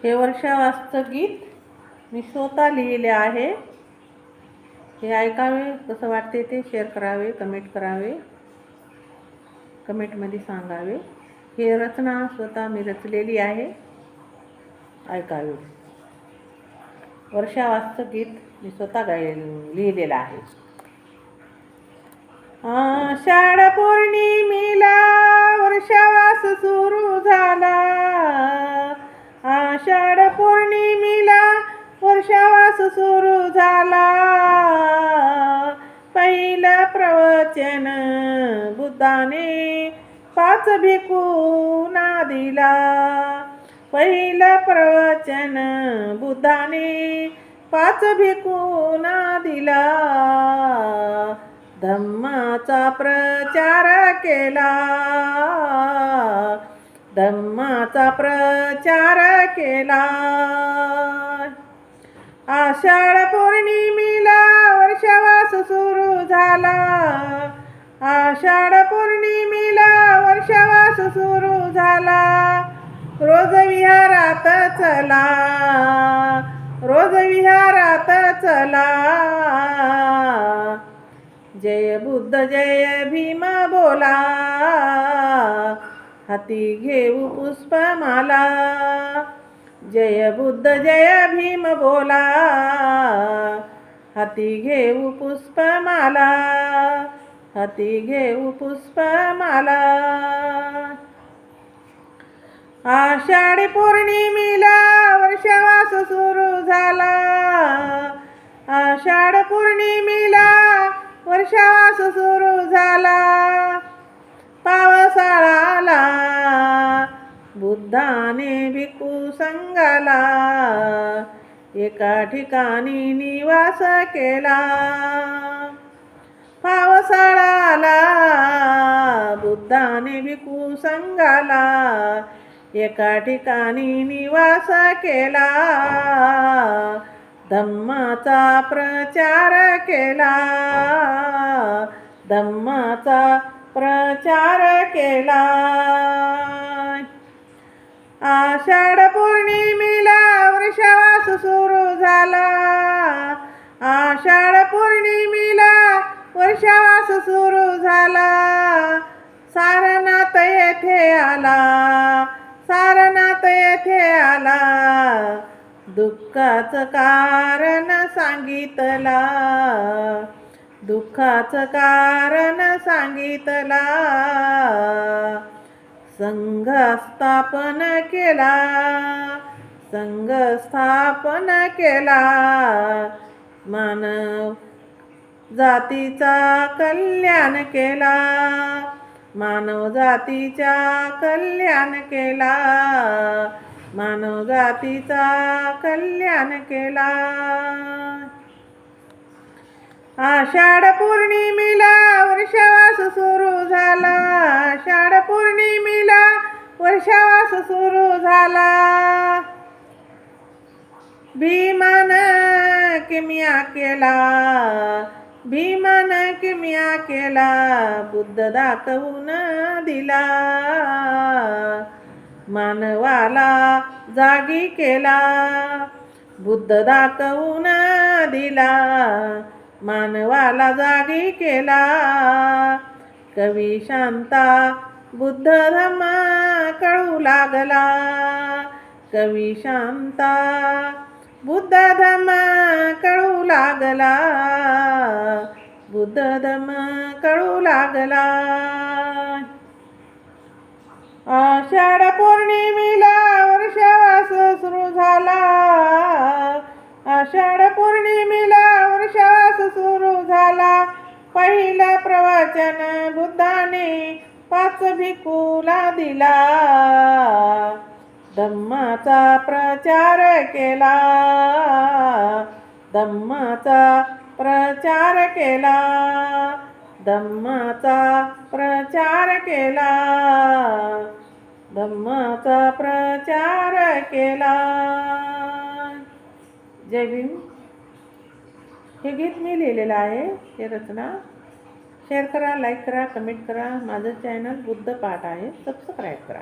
हे वर्षावासचं गीत मी स्वतः लिहिले आहे. हे ऐकावे, कसं वाटते ते शेअर करावे, कमेंट करावे, कमेंटमध्ये सांगावे. हे रचना स्वतः मी रचलेली आहे, ऐकावे. वर्षावासचं गीत मी स्वतः लिहिलेलं आहे. आषाढ पौर्णिमेला वर्षावास सुरू झाला. आषाढ पौर्णिमेला वर्षावास सुरू झाला. पहिलं प्रवचन बुद्धाने 5 भिक्खूंना दिला. पहिलं प्रवचन बुद्धाने 5 भिक्खूंना दिला. धम्माचा प्रचार केला. धम्माचा प्रचार केला. आषाढ पौर्णिमेला वर्षावास सुरू झाला. आषाढ पौर्णिमेला वर्षावास सुरू झाला. रोज विहारात चला. रोज विहारात चला. जय बुद्ध जय भीम बोला. हाती घेऊ पुष्पमाला. जय बुद्ध जय भीम बोला. हाती घेऊ पुष्पमाला. हाती घेऊ पुष्पमाला. आषाढ पौर्णिमेला वर्षावास सुरू झाला. आषाढ पौर्णिमेला वर्षावास सुरू झाला. पावसाळा आला. बुद्धाने भिक्खू संघाला एका ठिकाणी निवास केला. पावसाळा आला. बुद्धाने भिक्खू संघाला एका ठिकाणी निवास केला. धम्माचा प्रचार केला. धम्माचा प्रचार केला. आषाढ पौर्णिमेला वर्षावास सुरू झाला. आषाढ पौर्णिमेला वर्षावास सुरू झाला. सारनाथ येथे आला. सारनाथ येथे आला. दुःखाचं कारण सांगितला. दुःखाचं कारण सांगितला. संघ स्थापन केला. संघ स्थापन केला. मानव जातीचा कल्याण केला. मानव जातीचा कल्याण केला. मानव जातीचा कल्याण केला. आषाढ पौर्णिमेला वर्षावास सुरू झाला. आषाढ पौर्णिमेला वर्षावास सुरू झाला. भीमानं किमया केला. भीमानं किमया केला. बुद्ध दाखवून दिला. मानवाला जागी केला. बुद्ध दाखवून दिला. मानवाला जागी केला. कवी शांता बुद्ध धम्म कळू लागला. कवी शांता बुद्ध धम्म कळू लागला. बुद्ध धम्म कळू लागला. आषाढ पौर्णिमेला वर्षावास सुरू झाला. आषाढ पौर्णिमेला वर्षावास सुरू झाला. पहिला प्रवचन बुद्धाने 5 भिक्खूला दिला. धम्माचा प्रचार केला. धम्माचा प्रचार केला. धम्माचा प्रचार केला. धम्माचा प्रचार केला. जय भीम. हे गीत मी लिहिलेलं आहे. हे रचना शेअर करा, लाईक करा, कमेंट करा. माझं चॅनल बुद्ध पाठ आहे, सबस्क्राईब करा.